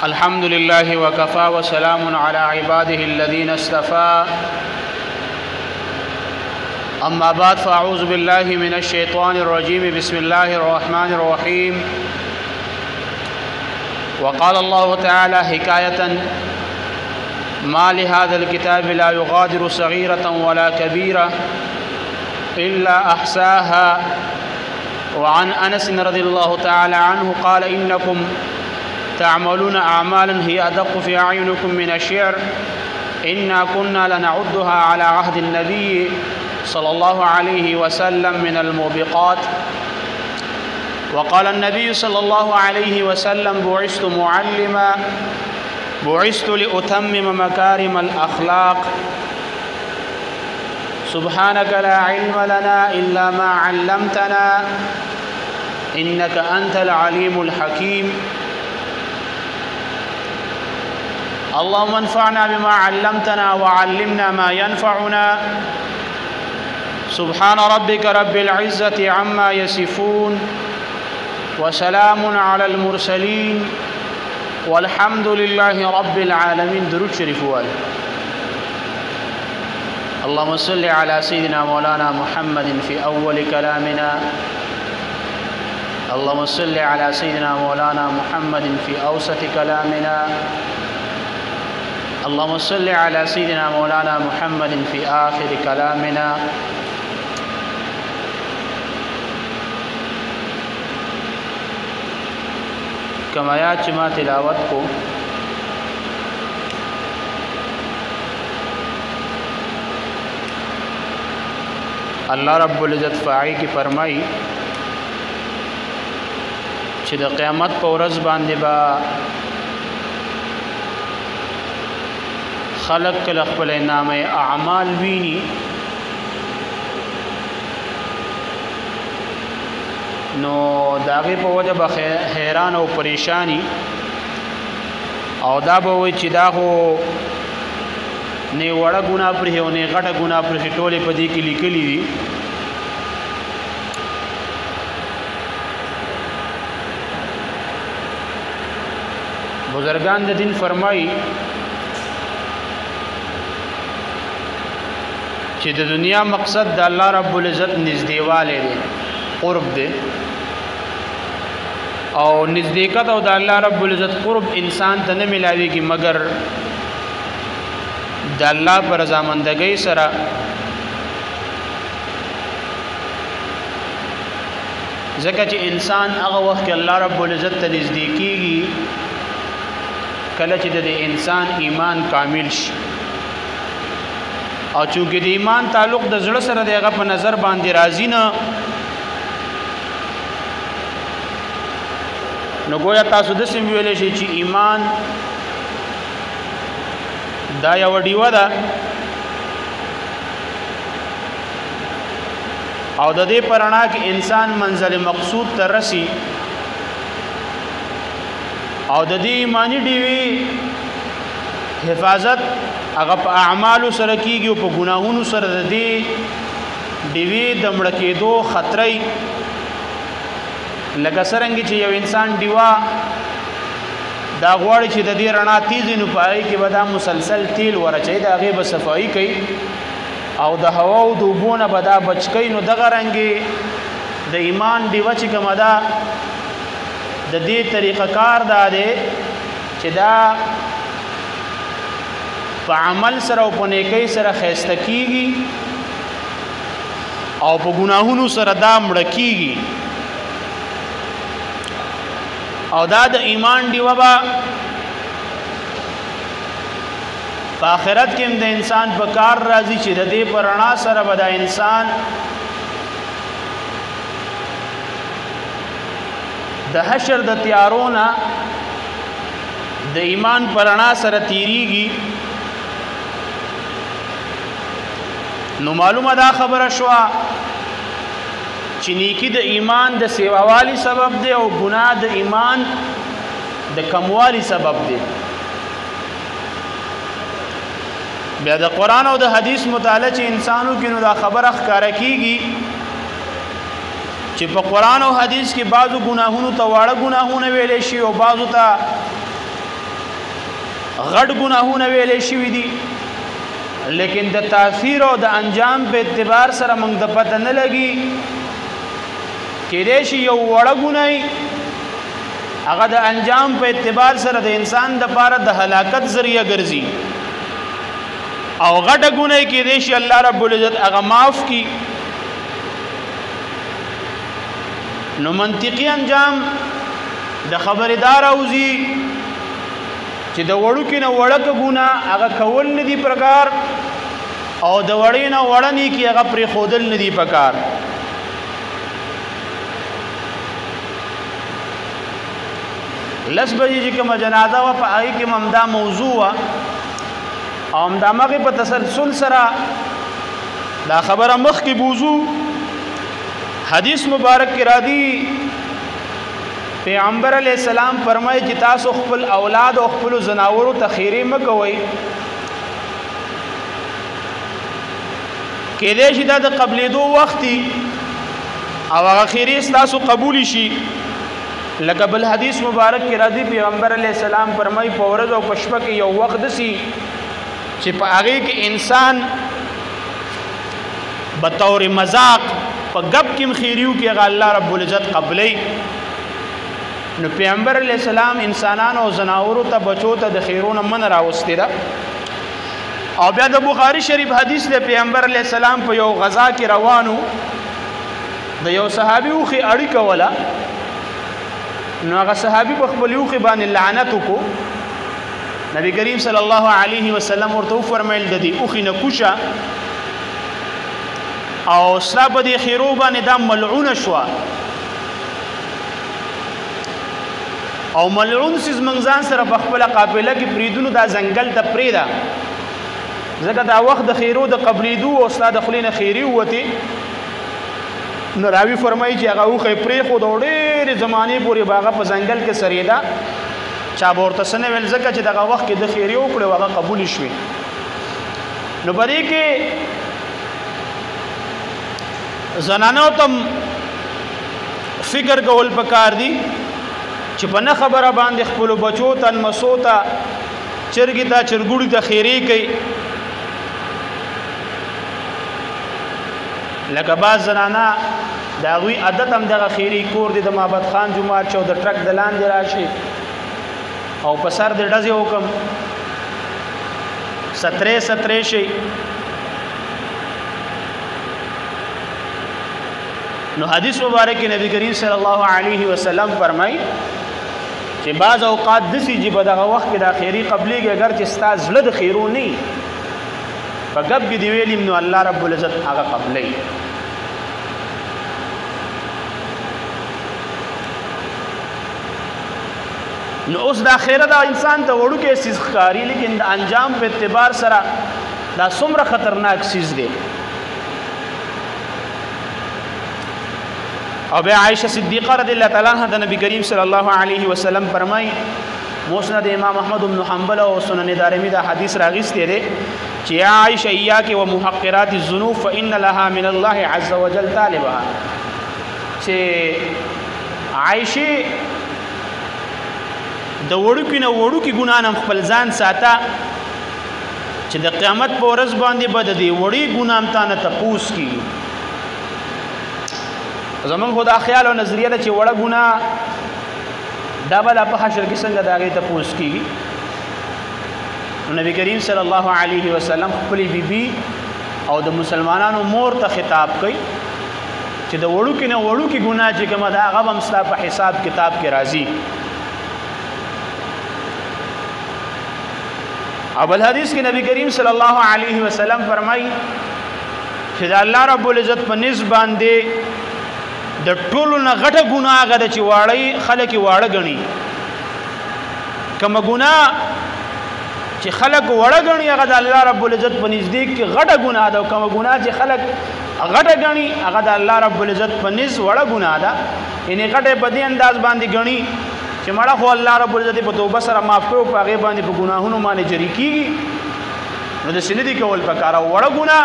الحمد لله وكفى وسلام على عباده الذين اصطفى أما بعد فأعوذ بالله من الشيطان الرجيم بسم الله الرحمن الرحيم وقال الله تعالى حكاية ما لهذا الكتاب لا يغادر صغيرة ولا كبيرة إلا أحصاها وعن أنس رضي الله تعالى عنه قال إنكم تعملون أعمالا هي أدق في أعينكم من الشعر إنا كنا لنعدها على عهد النبي صلى الله عليه وسلم من الموبقات وقال النبي صلى الله عليه وسلم بعثت معلما بعثت لأتمم مكارم الأخلاق سبحانك لا علم لنا إلا ما علمتنا إنك أنت العليم الحكيم اللهم انفعنا بما علمتنا وعلمنا ما ينفعنا سبحان ربك رب العزة عما يصفون وسلام على المرسلين والحمد لله رب العالمين. درود شريف وال اللهم صل على سيدنا مولانا محمد في أول كلامنا اللهم صل على سيدنا مولانا محمد في أوسط كلامنا اللهم صل على سيدنا مولانا محمد في آخر كلامنا. كما آیات ما تلاوت کو اللہ رب العزت فاعی کی فرمائی چې د قیامت په ورځ باندې با خلق کله خپل نامه اعمال ویني نو داغه په وجه به حیران او پریشانی او دا به وي چې دا هو نه وړه ګناه پر هیو نه غټه ګناه پر ټوله په دې کې لیکلي دي. بزرگان د دین فرمایي چې د دنیا مقصد د الله رب العزت نزدېواله دی قرب دی او نزدېکت او د الله رب العزت قرب انسان ته نه ملاويږي مگر د الله پر رضامندګۍ سره ځکه چې انسان هغه وخت کې الله رب العزت ته نزدې کېږي کله چې د انسان ایمان کامل شي او چونکې د ایمان تعلق د زړه سره دی هغه په نظر باندې راځي نه نو گویا تاسو د سیم ویلې شي چې ایمان دا یو ډیوه ده او د دې پرانا کې انسان منزل مقصود ته رسی او د دې ایمانی ډیوی حفاظت هغه په اعمال سره کیږي او په ګناهونو سره د دې ډیوی د مړ کېدو خطرې لکه څنګه چې یو انسان دیوا دا غواړي چې د دې رڼا تیزی نه پای کې ودا مسلسل تیل ورچي دا غي به صفائی کوي او د هوا او د وبونه بدا بچکی نو دغه رنګي د ایمان دیوا چې کومه دا د دې طریقه کار دا دی چې دا په عمل سره او په نیکی سره خیسته کیږي او په ګناهونو سره دا مړ کیږي او دا د ایمان دیوه با په آخرت کې د انسان په کار راځي چې د دې پرانا سره به د انسان د حشر د تیارونه د ایمان پرانا سره تیریږي. نو معلومه دا خبره شوه چې نیکی د ایمان د سیواوالي سبب دی او ګناه د ایمان د کموالی سبب دی. بیا د قران او د حدیث مطالعه چې انسانو کې نو دا خبره ښکارا کیږي چې په قران او حدیث کې بعضو ګناهونو ته واړه ګناهونه ویلې شي او بعضو ته غټ ګناهونه ویلې شي دي، لیکن د تاثیر او د انجام په اعتبار سره موږ د پته نه لګي کې دې شي یو وړه ګناي هغه د انجام په اعتبار سره د انسان د پاره د هلاکت ذریعہ ګرځي او غټه ګناي کې دې شي الله رب العزت هغه معاف کی. نو منطقي انجام د خبردار اوزي چې د وړو کې نه وړک ګناه هغه کول نه دي پرکار او د وړې نه وړنی کې هغه پر خودل نه دي پکار. لس بجې چې کوم جنازه و په هغه کې ممدا موضوع او ممدا مغه په تسلسل سره دا خبره مخ کې بوزو. حدیث مبارک کې را دي پیغمبر علیہ السلام فرمایي چې تاسو خپل اولاد او خپل زناورو ته خیره مکوئ کې دې چې د قبلېدو وختي او هغه خیره تاسو قبول شي. لکه بل حدیث مبارک کې را دي پیغمبر علیہ السلام فرمایي په ورځ او په شپه کې یو وخت دسي چې په هغه کې انسان بطور مذاق په غب کې خیریو کې هغه الله رب العزت قبلې. نو پیغمبر علیہ السلام انسانانو او زناورو ته بچو ته د خیرونو من راوستي دا. او بیا د بخاری شریف حدیث له پیغمبر علیہ السلام په یو غزا کې روانو د یو صحابي وخي اړی کوله. نو هغه صحابي په خپل وخي باندې لعنت وکړو. نبی کریم صلی الله علیه وسلم ورته فرمایل د دې وخي نه کوشه او سره په دې خیرو باندې دا ملعون شو او ملعون سیز منځان سره په خپل قافله کې پریدونو دا ځنګل ته پریدا ځکه دا وخت د خیرو د قبلیدو او استاد خلینه خیری وته. نو راوی فرمایي چې هغه خو پری خو د ډېر زمانه پورې باغه په ځنګل کې سریدا چا ورته سن ویل ځکه چې دغه وخت کې د خیری او کړه هغه قبول شوي. نو بری کې زنانو تم فکر کول پکار دي چې په نه خبره باندې خپل بچو تن مسوتا چرګی تا چرګوړي ته خیری کوي. لکه باز زنانا دا غوی عادت هم دغه خیری کور دي د محمد خان جمعه چو د ټرک دلان دی راشي او په سر د ډزې حکم سترې شي. نو حدیث مبارک نبی کریم صلی الله علیه وسلم فرمای چې بعض اوقات دسی چې په دغه وخت کې د خیری قبلېږي اگر چې استاد زړه د خیرو نه په غب کې دی ویلیم نو الله رب العزت هغه قبلې. نو اوس د اخرت د انسان ته وړو کې سیس ښکاری لیکن د انجام په اعتبار سره دا څومره خطرناک سیس دی. او بیا عائشہ صدیقہ رضی اللہ تعالی عنہا د نبی کریم صلی الله علیه وسلم فرمای مسند امام احمد بن حنبل او سنن دارمی دا حدیث راغسته دی چې یا عائشہ ایاک و محقرات الذنوب فان لها من الله عز وجل طالبها. چې عائشہ د وړو کې ګناه نه خپل ځان ساته چې د قیامت په ورځ باندې بد دی وړي ګناه امتانه تپوس کی. زمون خدا خیال او نظریه چې وړه ګناه دا بل په حشر کې څنګه داږي تپوس کی. نبی کریم صلی الله علیه وسلم خپل بیبي او د مسلمانانو مور ته خطاب کوي چې د وړو کې ګناه چې کومه دا هغه هم ستاسو په حساب کتاب کې راځي. اول حدیث کې نبی کریم صلی الله علیه وسلم فرمایي چې الله رب العزت په نسبت باندې د ټولو نه غټه ګناه غده چې واړی خلک واړه غني. کوم ګناه چې خلک واړه غني هغه د الله رب العزت په نزدیک کې غټه ګناه ده او کوم ګناه چې خلک غټه غني هغه د الله رب العزت په نزد وړه ګناه ده. یعنی غټه په دې انداز باندې غني چې مړه خو الله رب العزت په توبه سره معاف کوي په هغه باندې په ګناهونو باندې جری کیږي. نو د سندي کول پکاره وړه ګناه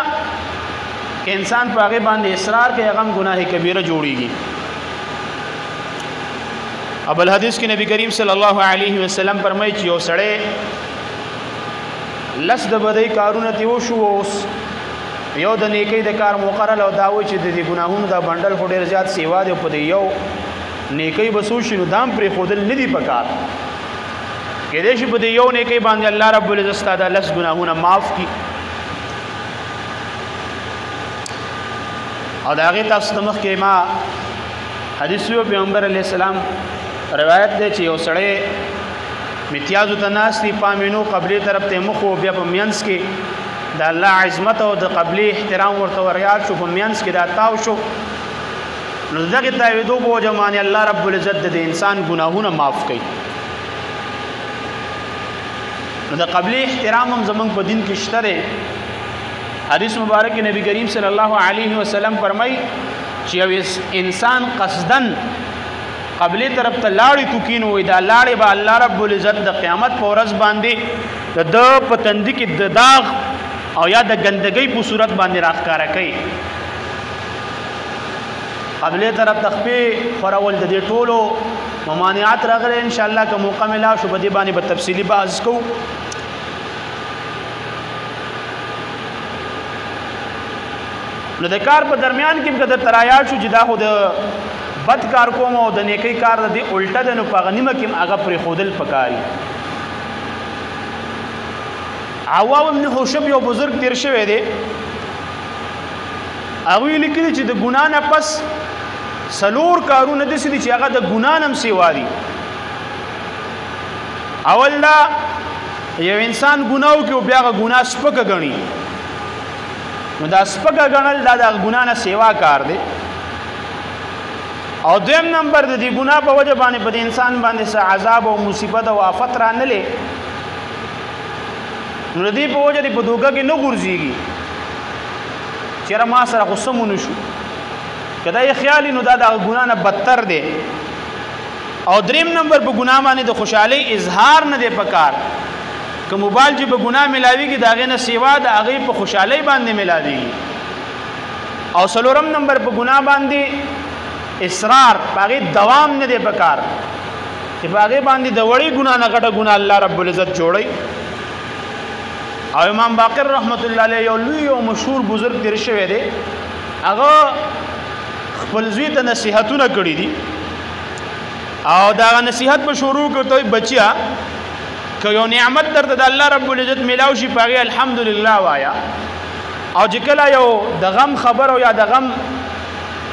کې انسان په هغه باندې اصرار کوي هغه ګناه کبیره جوړیږي. اب الحدیث کې نبی کریم صلی الله علیه وسلم فرمایي چې یو سړی لس د بدی کارونه تی وشو اوس یو د نیکی د کار مقرر او دا و چې د ګناهونو د بندل ډیر زیات سیوا دی په دی یو نیکی بسو شنو دام پر خودل ندی پکار کې دې شي په دی یو نیکی باندې الله رب العزت ستاسو لس ګناهونه معاف کی او دا هغه تاسو مخ کې ما حدیث یو پیغمبر علی السلام روایت دی چې یو سړی امتیازو تناستی پامینو قبلی طرف ته مخو بیا په مینس کې د الله عظمت او د قبلی احترام ورته وريات شو په مینس کې دا تاو شو نو دغه تاییدو په جمعنی الله رب العزت د انسان ګناهونه معاف کوي نو د قبلی احترام هم زمونږ په دین کې شته دی حدیث مبارک نبی کریم صلی الله علیه وسلم فرمای چې یو انسان قصدن قبلی طرف ته لاړې تو کینو وي دا لاړې به الله رب العزت د قیامت په ورځ باندې د پتندې کې د داغ او یا د ګندګۍ په صورت باندې راښکاره کوي قبلی طرف تخپی خورول د دې ټولو ممانعات راغلي ان شاء الله که موقع ملا شو بدی باندې به تفصیلی بحث کو نو د کار په درمیان کې کده ترایا شو جدا خو د بد کار کوم او د نیکی کار د الټه د نو پغنیمه کې هغه پر خودل پکاري عوام ابن خوشب یو بزرگ تیر شوی دی هغه لیکلی چې د ګنا نه پس سلور کارونه د سړي چې هغه د ګنا نم سیوا دي اول دا یو انسان ګناو کې بیا هغه ګنا سپک غني نو دا سپک غنل دا د ګنا نه سیوا کار دی او دویم نمبر د دې ګنا په وجه باندې په انسان باندې څه عذاب او مصیبت او آفت را نه لې نو دې په وجه دې په دوګه کې نه ګرځيږي چیرې ما سره غصمون شو کدا یې خیال نو دا د ګنا نه بدتر دی او دریم نمبر په ګنا باندې د خوشحالي اظهار نه دی پکار که موبایل چې په ګنا ملاويږي داغه نه سیوا د هغه په خوشحالي باندې ملاويږي او سلورم نمبر په ګنا باندې اصرار باغی دوام نه دی پکار چې باغی باندې د وړي ګنا نه غټه ګنا الله رب العزت جوړي او امام باقر رحمت الله علیه یو لوی او مشهور بزرگ تیر شوی دی هغه خپل زوی ته نصيحتونه کړی دي او دا نصيحت په شروع کوي بچیا که یو نعمت درته د الله رب العزت ملاو شي پاغي الحمدلله وایا او چې کله یو د غم خبر او یا د غم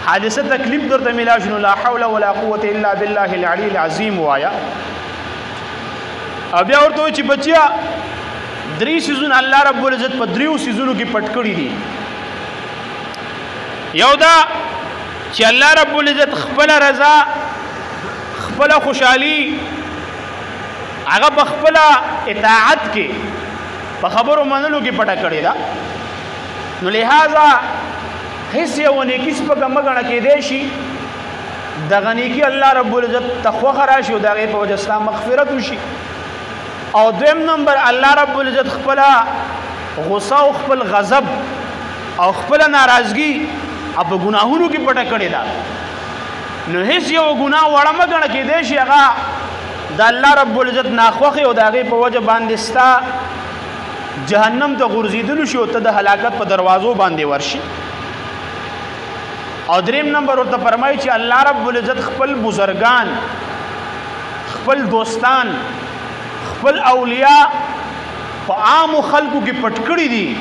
حادثه تکلیف درته ملاو شنو لا حول ولا قوه الا بالله العلي العظیم وایا او بیا ورته چې بچیا درې سيزون الله رب العزت په دریو سيزونو کې پټ کړی دي یو دا چې الله رب العزت خپل رضا خپل خوشحالي هغه په خپل اطاعت کې په خبرو منلو کې پټه کړی دا نو لہذا هیڅ یو نیکی سپکه مګنه کې دی شي دغه نیکی الله رب العزت تخوه راشي او دغه په وجه اسلام مغفرت وشي او دویم نمبر الله رب العزت خپل غصه او خپل غضب او خپل ناراضگی په ګناهونو کې پټه کړی دا نو هیڅ یو ګناه وړه مګنه کې دی شي هغه د الله رب العزت ناخوخه او دغه په وجه باندې ستا جهنم ته غورځیدل شي او ته د هلاکت په دروازو باندې ورشي او دریم نمبر ورته فرمایي چې الله رب العزت خپل بزرگان خپل دوستان خپل اولیاء په عام خلقو کې پټ کړی دي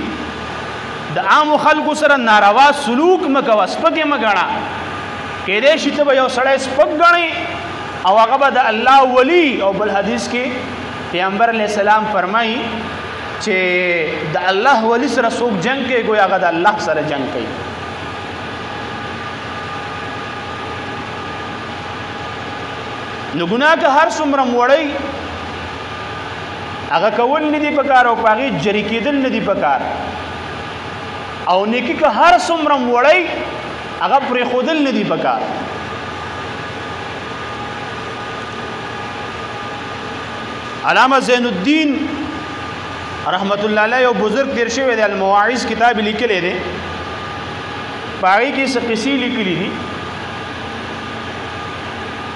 د عام خلقو سره ناروا سلوک مکوا سپکه مګړه کې دې شي ته یو سړی سپک غني او هغه به د الله ولی او بل حدیث کې پیغمبر علیہ السلام فرمایي چې د الله ولی سره څوک جنگ کوي ګویا هغه د الله سره جنگ کوي نو ګناه که هر څومره وړي هغه کول نه دی پکار او پاغي جری کېدل نه دی پکار او نیکی که هر څومره وړي هغه پر خودل نه دی پکار علامه زین الدین رحمت الله علیه یو بزرگ تیر شوی دی المواعظ کتاب لیکلی دی پاغي کې څه قصې لیکلي دي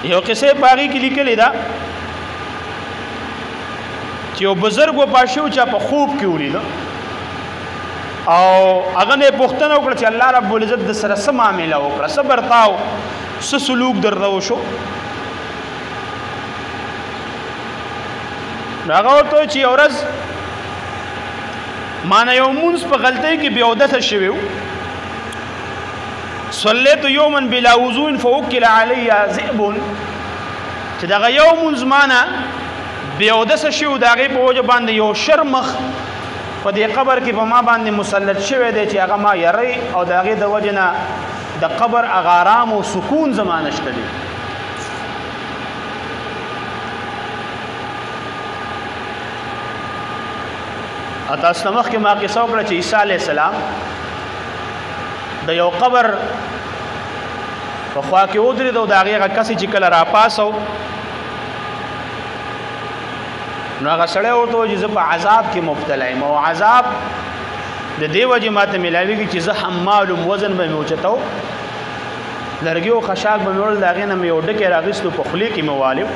یو قصه باغی کې لیکلې ده چې یو بزرګ و پاشو چې په خوب کې ولید او هغه نه پوښتنه وکړه چې الله رب العزت د سره سم معاملې وکړه صبر تاو څه سلوک درته وشو هغه ورته چې اورز مانه یو مونږ په غلطۍ کې بیا ودته شویو صلیت یوما بلا وضوء فوکل علی ذئب چې دغه یو مونږ مانه بیا ودته شو دغه په وجه باندې یو شرمخ په دې قبر کې په ما باندې مسلط شوی دی چې هغه ما یری او دغه د وجه نه د قبر اغارام او سکون زمانه شته دی تاسو مخ کې ما قصه وکړه چې عیسی علی السلام د یو قبر په خوا کې ودرېد او د هغې کس چې کله راپاسو نو هغه سړی ورته وایي چې زه په عذاب کې مبتلا یم او عذاب د دې وجې ماته میلاویږي چې زه حمال وزن به مې اوچتو لرګي او خشاک به مې وړل د هغې نه مې یو ډکی راغیستو په خولې کې مې والو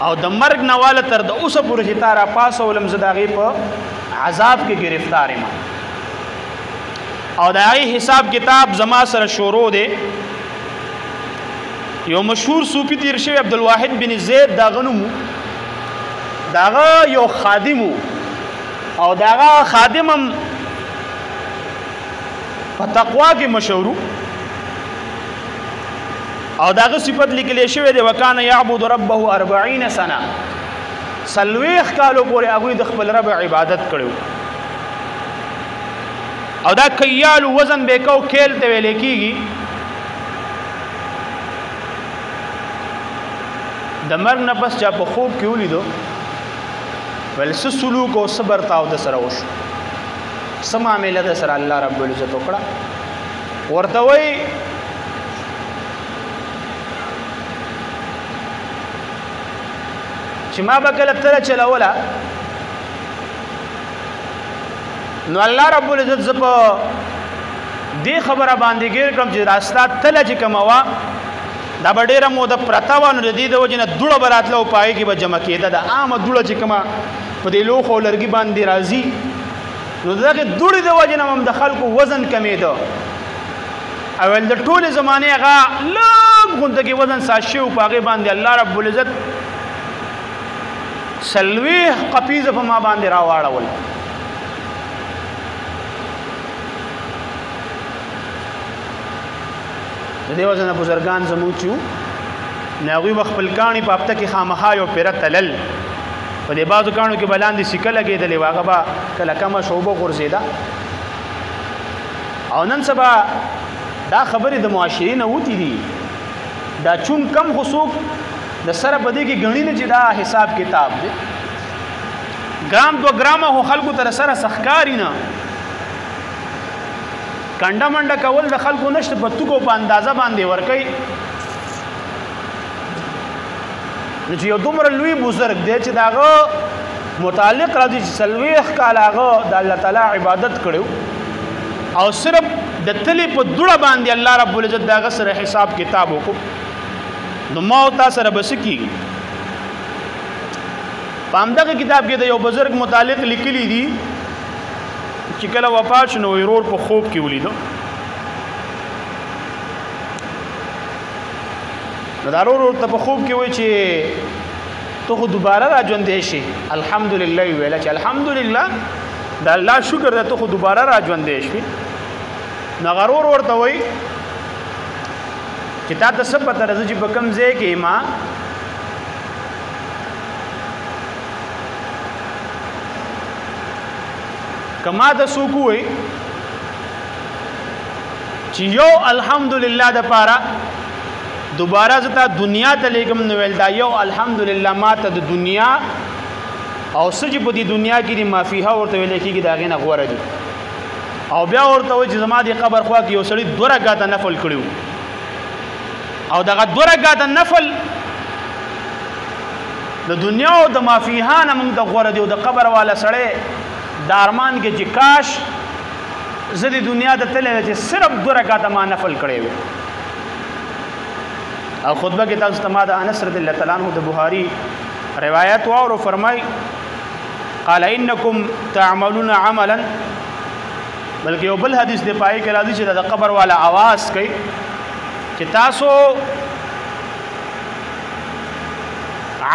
او د مرګ نه واله تر د اوسه پورې چې تا راپاسولم زه د هغې په عذاب کې گرفتار یم او د هغې حساب کتاب زما سره شروع دی یو مشهور صوفي تیر شوی عبدالواحد بن زید داغه نوم داغه یو خادم او داغه خادم هم په تقوا کې مشهور او داغه صفت لیکل شوی دی وکانه یعبد ربه 40 سنه سلويخ کالو پورې هغه د خپل رب عبادت کړو او دا کيال وزن به کو کېل ته ویل کیږي د مرګ نه پس چا په خوب کې ولیدو ول سلوک او صبر تاو د سره وشو سما معاملې د سره الله رب العزت وکړه ورته وای چې ما به کله تر چلوله نو الله رب العزت ز په دې خبره باندې ګیر کوم چې راستا تل چې کموا دا ډیره مو د پرتاوانو د دې د وجنه دوړه براتلو پای کې به جمع کېده د عام دوړه چې کما په دې لوخ او لرګي باندې راځي نو دغه دوړې د وجنه هم د خلکو وزن کمیده اول د ټوله زمانه هغه لږ غونډه کې وزن ساشو پاګې باندې الله رب العزت سلويخ قپیز په ما باندې راواړول د دې وزن بزرګان زموږ چې ناغوی خپل کانی په هفته کې خامخا یو پیره تلل په دې بازو کانو کې بلاندې سکه لګېدلې واغه با کله کمه شوبه غورځېده او نن سبا دا خبرې د معاشرې نه وتی دي دا چون کم خصوص د سره بده کې غنی نه چې دا حساب کتاب دی ګرام دو ګرامه هو خلکو تر سره سخکاری نه کنده منډه کول د خلکو نشته په توګو په اندازه باندې ورکي نو چې یو دومره لوی بزرګ دی چې داغه متعلق راځي چې سلويخ کالاغه د الله تعالی عبادت کړو او صرف د تلی په دوړه باندې الله رب العزت داغه سره حساب کتاب وکړو نو ما او تاسو سره بس کی پامدغه کتاب کې د یو بزرګ متعلق لیکلي دي چې کله وفات شنو ورور په خوب کې ولیدو نو دا ورور ته په خوب کې وای چې ته خو دوباره را ژوندې شي الحمدلله ویل چې الحمدلله دا الله شکر ده ته خو دوباره را ژوندې شي نو غرور ورته وای چې تا ته څه پته راځي چې په کوم ځای کې ما کما د سوکوي چې یو الحمدلله د پاره دوباره زتا دنیا ته لګم نو ول دا یو الحمدلله ما ته د دنیا او سج په دې دنیا کې د مافیها ورته ویل کېږي دا غینه غوړه دي او بیا ورته وایي چې زما د قبر خوا کې یو سړی دوه رکعاته نفل کړیو او دغه دوه رکعاته نفل د دنیا او د مافیها نه موږ د غوړه دی او د قبر والا سړی دارمان کې چې کاش زه د دنیا د تلې چې صرف 2 رکعاته ما نفل کړې وي او خطبه کې تاسو ته د انس رضی الله تعالی عنہ د بخاری روایت او فرمای قال انکم تعملون عملا بلکې یو بل حدیث دی پای کې راځي چې د قبر والا आवाज کوي چې تاسو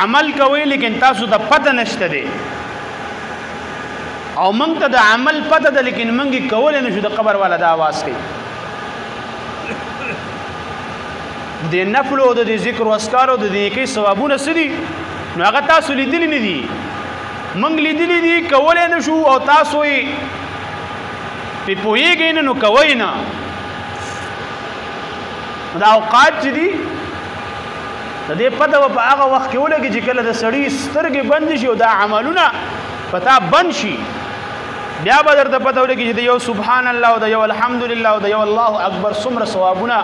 عمل کوي لیکن تاسو ته پته نشته دی او موږ ته د عمل پته ده لیکن موږ یې کول نه شو د قبر والا د आवाज کوي د نفل او د ذکر او اسکار او د نیکی ثوابونه سدي نو هغه تاسو لیدلی نه دي موږ لیدلی دي کول نه شو او تاسو یې په پوهیږئ نه نو کوئ نه دا اوقات چې دي د دې پته په هغه وخت کې ولګي چې کله د سړی سترګې بند شي او دا عملونه پتا بند شي بیا به درته پته ولګي چې د یو سبحان الله او د یو الحمدلله او د یو الله اکبر څومره ثوابونه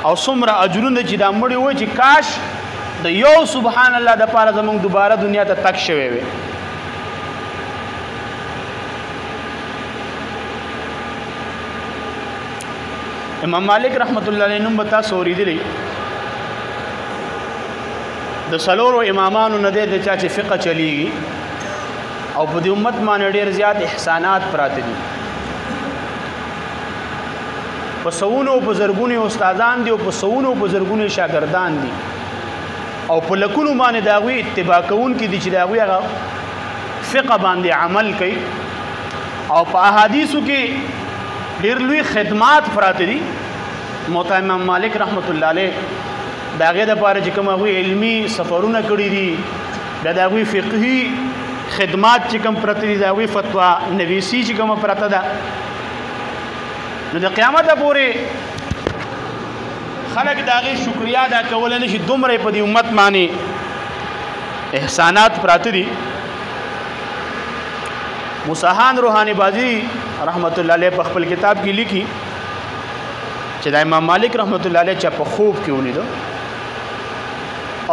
او څومره اجرونه چې دا مړي وای چې کاش د یو سبحان الله د پاره زموږ دوباره دنیا ته تک شوي وي امام مالک رحمت الله علیه نوم بتا سوري دی د سلورو امامانو نه د چا چې فقه چلیږي او په دې امت باندې ډېر زیات احسانات پراته دي په سونو په زرګونو استادان دي او په سونو په زرګونو شاګردان دي او په لکونو باندې داوی اتباع کوون کې دي چې داوی هغه فقه باندې عمل کوي او په احادیثو کې ډېر لوی خدمات پراته دي موطا امام مالک رحمت الله علیه داغه د پاره چې کوم هغه علمی سفرونه کړی دي داغه فقهي خدمات چې کوم پراته دي داغه فتوا نویسی چې کوم پراته ده نو د قیامت پورې خلک داغه شکریا ادا کول نه شي دومره په دې امت باندې احسانات پراته دي موسیحان روحانی بازی رحمت الله علیه په خپل کتاب کې لیکي چې د امام مالک رحمت الله علیه چې په خوب کې ولیدو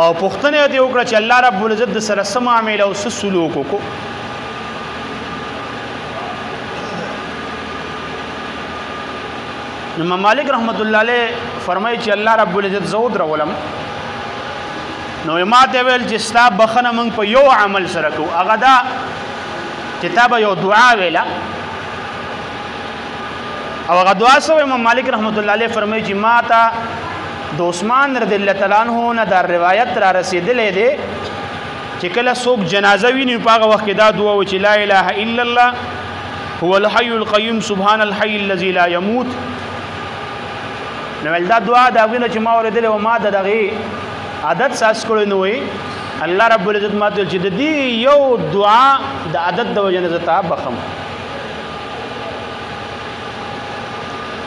او پښتنه دې وکړه چې الله رب العزت د سره سم عامل او سلوک وکړو امام مالک رحمت الله علیه فرمایي چې الله رب العزت زود راولم نو ما ته ویل چې ستا بخنه موږ په یو عمل سره کوو هغه دا کتاب یو دعا ویلا او هغه دعا سو امام مالک رحمت الله علیه فرمایي چې ما ته د عثمان رضی الله تعالی عنہ نه دا روایت را رسیدلې ده چې کله څوک جنازه ویني په هغه وخت دا دعا و چې لا اله الا الله هو الحي القيوم سبحان الحي الذي لا يموت نو دا دعا دا غوښنه چې ما اوریدل او ما دغه عادت ساس کړو نو وي الله رب العزت ماته چې د دې یو دعا د عادت د وجنه زتا بخم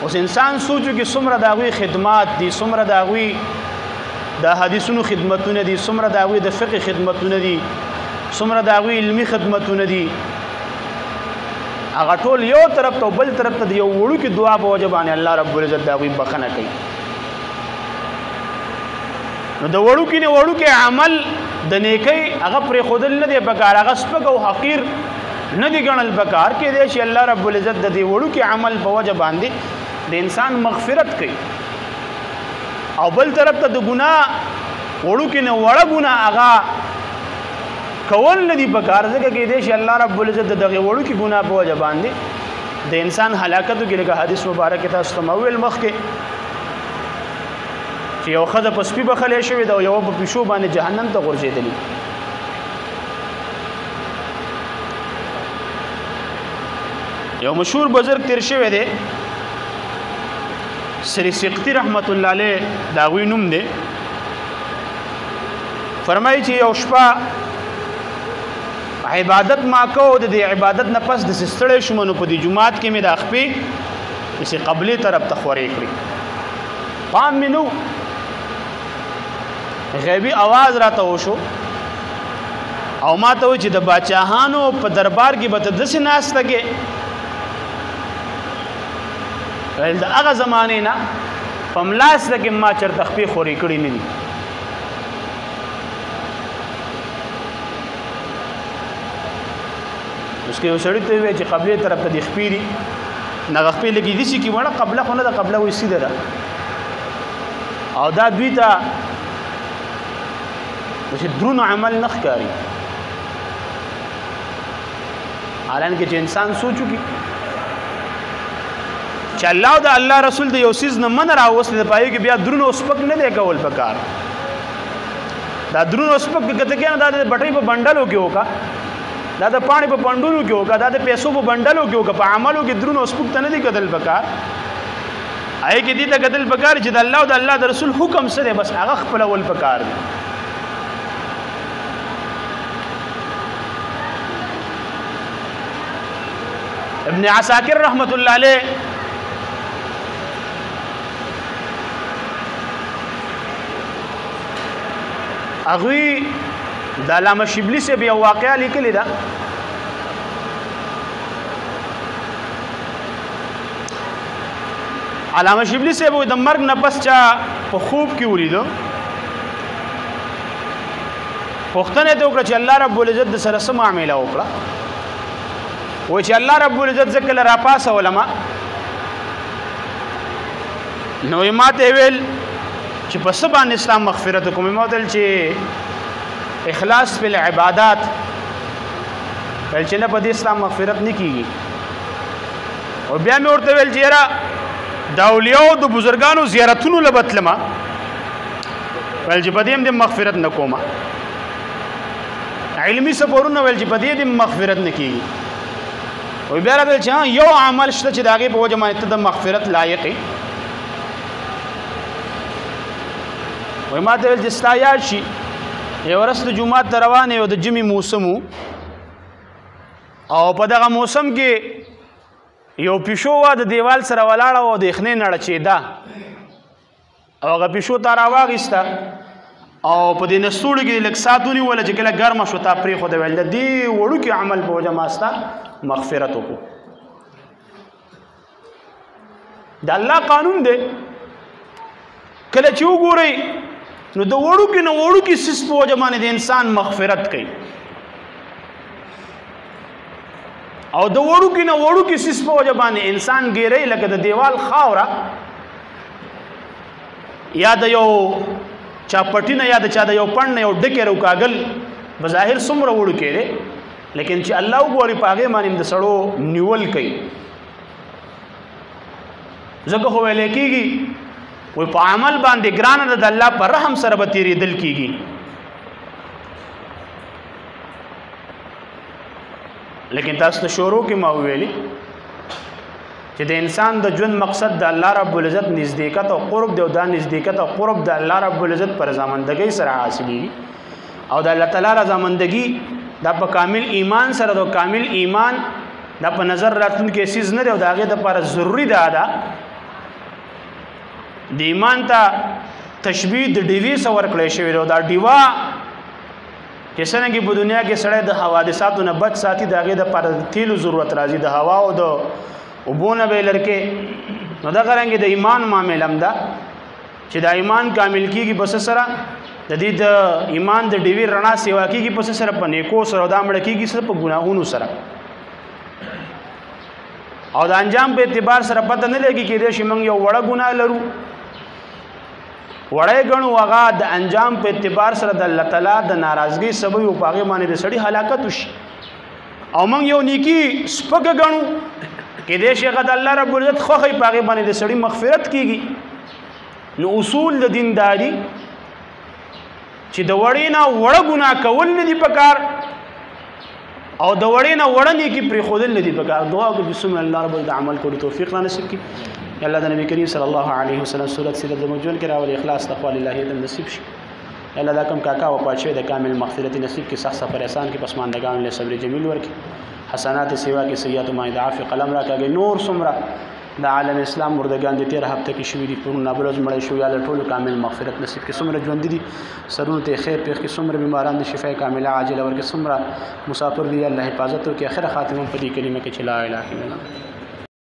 اوس انسان سوچو کې څومره داوی خدمات دي څومره داوی د حدیثونو خدمتونه دي څومره داوی د فقه خدمتونه دي څومره داوی علمی خدمتونه دي هغه ټول یو طرف ته بل طرف ته یو وړو کې دعا په وجه باندې الله رب العزت داوی بخنه کوي نو د وړو کې نه وړو کې عمل د نیکی هغه پر خودل نه دی بکار هغه سپک او حقیر نه دی ګڼل بکار کې دی چې الله رب العزت د دې وړو کې عمل په وجه باندې د انسان مغفرت کوي او بل طرف ته د ګناه وړو کې نه وړه ګناه هغه کول نه دی بکار ځکه کې دی چې الله رب العزت دغه وړو کې ګناه په وجه باندې د انسان هلاکت کې لکه حدیث مبارک تاسو ته مویل مخ کې چې یو خزه په سپي بخلې شوی دا یو په پښو باندې جهنم ته ورځېدلی یو مشهور بزرگ تیر شوی دی سری سقطی رحمت الله علیه دا غوی نوم دی فرمایي چې یو شپه عبادت ما کو د دې عبادت نه پس د سستړې شوم نو په دې جمعات کې مې د خپې چې قبلي طرف ته خورې کړې پام مې نو غیبی आवाज راته وشو او ما ته و چې د باچاهانو په دربار کې به ته داسې ناسته کې د هغه زمانې نه په ملاس کې ما چېرته خپې خورې کړې نه دي اوس کې یو سړي ته وویل چې قبلې طرف ته دې خپې دي نه خپې لګېدي شي کې وړه قبله خو نه ده قبله وایي سیده ده او دا دوی ته چې درون عمل نه ښکاري. حالانکه چې انسان سوچو کې چې الله او د الله رسول د یو سیز نه من راوستل د پای کې بیا درون او سپک نه دی کول پکار. دا درون او سپک کته کې نه دا د بټۍ په بندلو کې وکا، دا د پانی په پندونو کې وکا، دا د پیسو په بندلو کې وکا، په عملو کې درون او سپک ته نه دی کتل پکار. آی کې دې ته کتل پکار چې د الله او د الله د رسول حکم سره بس هغه خپل ول پکار دی. ابن عساکر رحمت الله علیه اغوی د علامه شبلی سے بیا واقعا لیکلی دا. علامه شبلی سے د مرګ نه پس چا په خوب کې ولیدو، پوښتنه ته وکړه چې الله رب العزت د سره څه معامله وکړه. و چې الله رب العزت ذکر را پاسه علما نو ماته ویل چې په سبا اسلام مغفرت کوم، مودل چې اخلاص په عبادت ول چې نه په دې اسلام مغفرت نه کیږي. او بیا مې ورته ویل چې را د اولیاء د بزرګانو زیارتونو لبتلما ول چې په دې هم مغفرت نه کومه. علمي سفرونه ول چې په دې مغفرت نه کیږي. او بیا راځي چې یو عمل شته چې داغه په وجه باندې د مغفرت لایق دی. وای ما ته ول چې ستایا شي یو ورځ د جمعه ته روان یو د جمی موسم او په دغه موسم کې یو پښو وا د دیوال سره ولاړه او د خنې نړ چیدا او هغه پښو ته راواغسته او په دې نسوړ کې لک ساتونی ولا چې کله ګرمه شو تا پرې خو د ول د دې وړو کې عمل په وجه ماستا مغفرت وکړو. د الله قانون دی کله چې وګورئ نو د وړو کې نه وړو کې سس په وجه باندې د انسان مغفرت کوي او د وړو کې نه وړو کې سس په وجه باندې انسان ګیري لکه د دیوال خاوره یا د یو چاپټینه یا د چا د یو پړ نه یو ډکه رو کاغل بظاهر څومره وړو کې دی لیکن چې الله وګوري پاغه باندې د سړو نیول کوي. زګه هو ویل کېږي وي په عمل باندې ګران د الله پر رحم سره به تیرېدل کېږي. لیکن تاسو ته شروع کې ما ویلي چې د انسان د ژوند مقصد د الله رب العزت نزدېکت او قرب دی او دا نزدېکت او قرب د الله رب العزت پر رضامندګۍ سره حاصلېږي او د الله تعالی رضامندګي دا په کامل ایمان سره د کامل ایمان دا په نظر راتلونکي سیز نه دی او دا هغه د لپاره ضروری ده د ایمان ته تشبیه د ډیوی سره ورکړی شوی دی. دا ډیوا چې څنګه په دنیا کې سړی د حوادثاتو نه بچ ساتي د هغه د لپاره تیلو ضرورت راځي، د هوا او د وبونه به لرکه. نو دا څنګه د ایمان معاملې هم ده چې دا ایمان کامل کیږي بس سره د دې د ایمان د ډیوی رڼا سیوا کیږي پس سره په نیکو سره دا مړ کیږي سره په ګناهونو سره او د انجام په اعتبار سره پته نه لګي کې د شمن یو وړه ګناه لرو وړه غنو هغه د انجام په اعتبار سره د الله تعالی د ناراضګۍ سبب او پاغه باندې د سړی هلاکت وشي او موږ یو نیکی سپک غنو کې د شیخ د الله رب العزت خو هي پاغه باندې د سړی مغفرت کیږي. نو اصول د دینداري چې د وړینا وړه ګناه کول نه دي پکار او د وړینا وړه نه کی پر خودل نه دي پکار. دعا کو بسم الله رب العزت عمل کولو توفیق را نصیب کی. الله د نبی کریم صلی الله علیه وسلم سورۃ سیرت مجون کرا او اخلاص تقوا لله د نصیب شي. الله دا کم کاکا او پاتشه د کامل مغفرت نصیب کی سخت سفر احسان کی پسماندگان له صبر جمیل ورکی حسنات سیوا کی سیئات ما ضعف قلم را کاږي نور سمرا د عالم اسلام مردگان د 13 هفته کې شوې دي پرون نابلوز مړې شو یا ټول کامل مغفرت نصیب کې سمره ژوند دي سرونو ته خیر په کې سمره بیماران د شفای کامله عاجله ورکه سمره مسافر دی الله حفاظت او کې اخر خاتمه په دې کلمه کې چې لا اله الا الله.